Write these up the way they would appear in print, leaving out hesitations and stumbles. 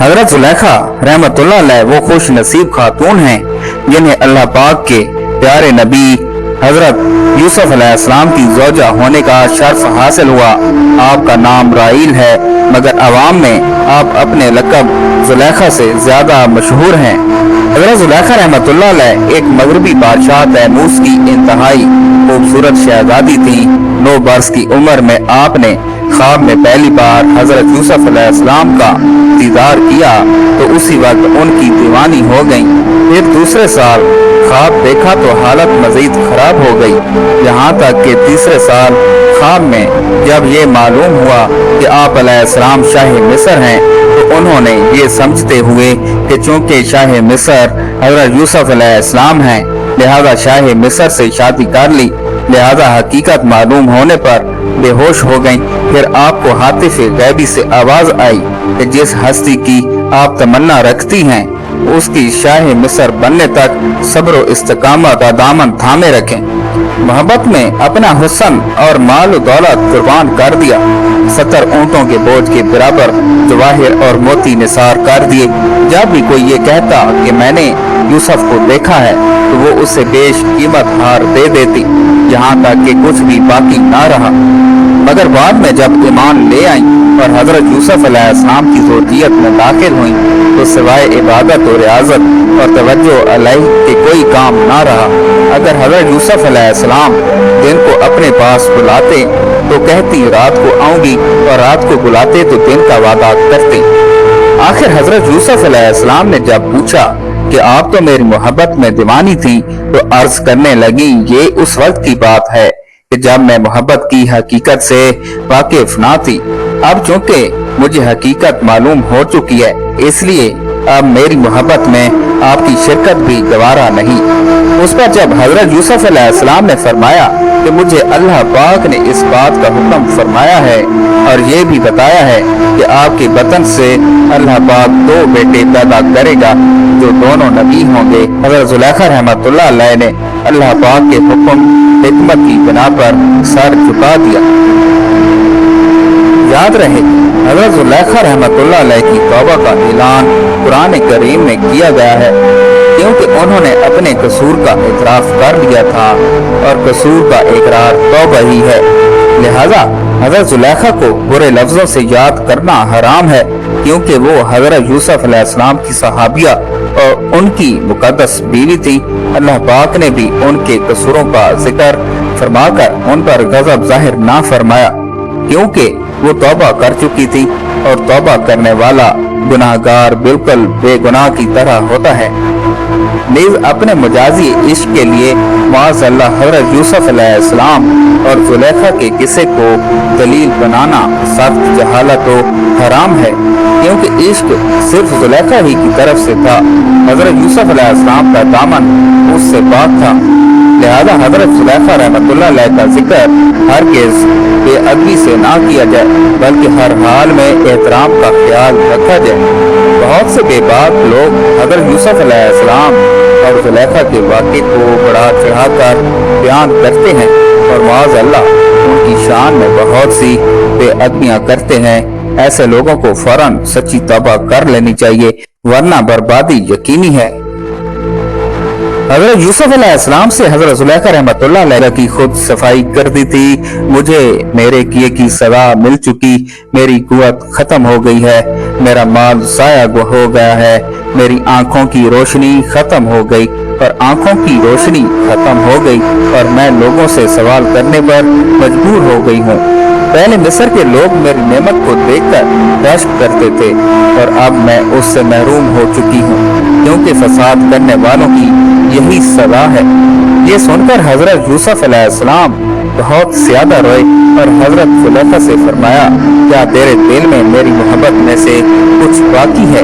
हजरत जुलेखा रहमतुल्लाह अलैह वो खुश नसीब खातून हैं जिन्हें अल्लाह पाक के प्यारे नबी हजरत यूसुफ अलैहिस्सलाम की ज़ौजा होने का शर्फ हासिल हुआ। आपका नाम राइल है, मगर अवाम में आप अपने लक़ब जुलेखा से ज्यादा मशहूर हैं। हजरत जुलेखा रहमतुल्लाह अलैह एक मगरबी बादशाह तैमूस की इंतहाई खूबसूरत शहजादी थी। 9 बरस की उम्र में आपने ख्वाब में पहली बार हजरत यूसुफ अलैहिस्सलाम का दीदार किया तो उसी वक्त उनकी दीवानी हो गई। फिर दूसरे साल ख्वाब देखा तो हालत मजीद खराब हो गई, यहाँ तक कि तीसरे साल ख्वाब में जब ये मालूम हुआ कि आप अलैहिस्सलाम शाह मिस्र हैं तो उन्होंने ये समझते हुए कि चूंकि शाह मिस्र हजरत यूसुफ अलैहिस्सलाम हैं लिहाजा शाह मिस्र से शादी कर ली। लिहाजा हकीकत मालूम होने पर बेहोश हो गईं। फिर आपको हातिफ गैबी से आवाज आई कि जिस हस्ती की आप तमन्ना रखती हैं उसकी शाह मिस्र बनने तक सब्र इस्तिकामत का दामन थामे रखें। मोहब्बत में अपना हुस्न और माल दौलत कुर्बान कर दिया। 70 ऊंटों के बोझ के बराबर जवाहिर और मोती निसार कर दिए। जब भी कोई ये कहता कि मैंने यूसुफ को देखा है तो वो उसे बेश कीमत हार दे देती, यहाँ तक कि कुछ भी बाकी ना रहा। मगर बाद में जब ईमान ले आई और हजरत यूसुफ अलैहिस्सलाम की ज़ुर्रियत में दाखिल हुई तो सिवाय इबादत और रियाजत और तवज्जो अलैहि के कोई काम ना रहा। अगर हजरत यूसुफ अलैहिस्सलाम दिन को अपने पास बुलाते तो कहती रात को आऊंगी और रात को बुलाते तो दिन का वादा करती। आखिर हजरत यूसुफ अलैहिस्सलाम ने जब पूछा कि आप तो मेरी मोहब्बत में दीवानी थी तो अर्ज करने लगी ये उस वक्त की बात है कि जब मैं मोहब्बत की हकीकत से वाकिफ ना थी। अब चूंकि मुझे हकीकत मालूम हो चुकी है इसलिए अब मेरी मोहब्बत में आपकी शिरकत भी गवारा नहीं। उस पर जब हजरत यूसुफ अलैहिस्सलाम ने फरमाया कि मुझे अल्लाह पाक ने इस बात का हुक्म फरमाया है और ये भी बताया है कि आपके बतन से अल्लाह पाक 2 बेटे पैदा करेगा जो दोनों नबी होंगे। हजरत जुलेखा रहमतुल्लाह अलैह ने अल्लाह पाक के हुक्म हिकमत की बिना पर सर झुका दिया। याद रहे हजरत जुलेखा रहमतुल्लाह अलैह की तौबा का ऐलान कुरान करीम में किया गया है क्योंकि उन्होंने अपने कसूर का इतराफ कर लिया था और कसूर का इकरार तौबा ही है। लिहाजा हजरत जुलेखा को बुरे लफ्जों से याद करना हराम है क्योंकि वो हजरत यूसुफ अलैहिस्सलाम की सहाबिया और उनकी मुकद्दस बीवी थी। अल्लाह पाक ने भी उनके कसूरों का जिक्र फरमाकर उन पर गजब जाहिर ना फरमाया क्योंकि वो तौबा कर चुकी थी और तौबा करने वाला गुनाहगार बिल्कुल बेगुनाह की तरह होता है। नीज अपने मजाजी इश्क के लिए माज़अल्लाह हजरत यूसुफ अलैहिस्सलाम और जुलेखा के किस्से को दलील बनाना सख्त जहालत और हराम है क्योंकि इश्क सिर्फ जुलेखा ही की तरफ से था। हजरत यूसुफ अलैहिस्सलाम का दामन उससे पाक था। लिहाजा हजरत जुलेखा रहमतुल्लाह अलैह का जिक्र हरगिज़ बेअदबी से ना किया जाए बल्कि हर हाल में एहतराम का ख्याल रखा जाए। बहुत से बेबाक लोग हजरत यूसुफ अलैहिस्सलाम और जुलेखा के वाक़े को बढ़ा चढ़ाकर बयान करते हैं और माज़अल्लाह उनकी शान में बहुत सी बेअदबियां करते हैं। ऐसे लोगों को फौरन सच्ची तौबा कर लेनी चाहिए वरना बर्बादी यकीनी है। हजरत यूसुफ अलैहिस्सलाम से हजरत जुलेखा रहमतुल्लाह अलैह की खुद सफाई कर दी थी। मुझे मेरे किए की सजा मिल चुकी, मेरी कुव्वत खत्म हो गई है, मेरा माल ज़ाया हो गया है, मेरी आंखों की रोशनी खत्म हो गई और आंखों की रोशनी खत्म हो गई और मैं लोगों से सवाल करने पर मजबूर हो गई हूँ। पहले मिस्र के लोग मेरी नेमत को देखकर दश्त करते थे और अब मैं उससे महरूम हो चुकी हूँ क्योंकि फसाद करने वालों की यही सजा है। ये सुनकर हजरत यूसुफ अलैहिस्सलाम बहुत ज्यादा रोए और हजरत जुलेखा से फरमाया क्या तेरे दिल में मेरी मोहब्बत में से कुछ बाकी है?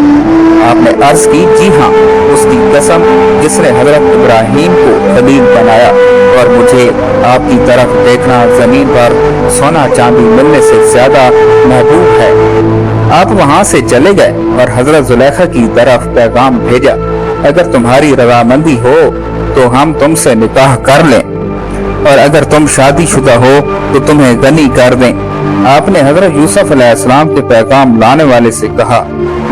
आपने अर्ज की जी हाँ, उसकी कसम जिसने हजरत इब्राहीम को खलील बनाया और मुझे आपकी तरफ देखना जमीन पर सोना चांदी मिलने से ज्यादा महबूब है। आप वहाँ से चले गए और हजरत जुलेखा की तरफ पैगाम भेजा अगर तुम्हारी रजामंदी हो तो हम तुमसे निकाह कर लें और अगर तुम शादीशुदा हो तो तुम्हें गनी कर दें। आपने हजरत यूसुफ अलैहिस्सलाम के पैगाम लाने वाले से कहा,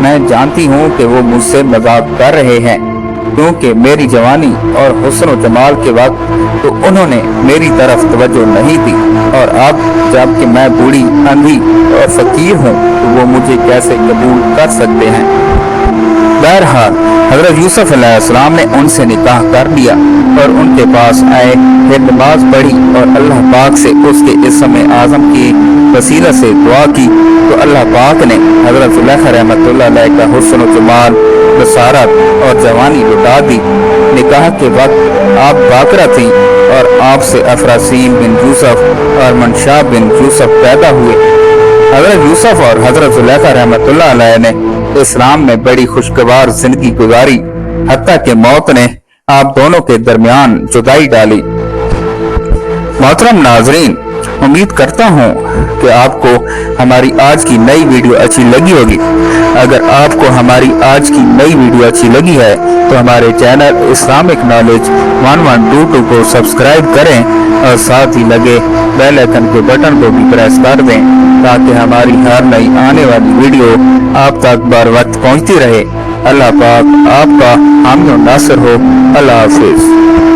मैं जानती हूँ कि वो मुझसे मजाक कर रहे हैं, क्योंकि मेरी जवानी और हुस्न व जमाल के वक्त तो उन्होंने मेरी तरफ तवज्जो नहीं दी, और अब जबकि मैं बूढ़ी, अंधी और फकीर हूँ तो वो मुझे कैसे कबूल कर सकते हैं। बहरहाल हजरत यूसुफ अलैहिस्सलाम ने उनसे निकाह कर लिया और उनके पास आए, फिर नमाज पढ़ी और अल्लाह पाक से उसके इस्म आज़म की वसीला से दुआ की, तो अल्लाह पाक ने हजरत ज़ुलेखा रहमतुल्लाह अलैह का हुस्न व जमाल, बसारत और जवानी लुटा दी। निकाह के वक्त आप बाकरा थीं और आपसे अफरासीम बिन यूसुफ और मनशा बिन यूसुफ पैदा हुए। हजरत यूसुफ और हजरत ज़ुलेखा रहमतुल्लाह अलैह ने इस्लाम में बड़ी खुशगवार जिंदगी गुजारी, हत्ता कि मौत ने आप दोनों के दरमियान जुदाई डाली। मोहतरम नाजरीन, उम्मीद करता हूँ कि आपको हमारी आज की नई वीडियो अच्छी लगी होगी। अगर आपको हमारी आज की नई वीडियो अच्छी लगी है तो हमारे चैनल इस्लामिक नॉलेज 1122 को सब्सक्राइब करें और साथ ही लगे बेल आइकन के बटन को भी प्रेस कर दें, ताकि हमारी हर नई आने वाली वीडियो आप तक बर वक्त पहुँचती रहे। अल्लाह पाक आपका हामी और नासिर हो। अल्लाह हाफिज।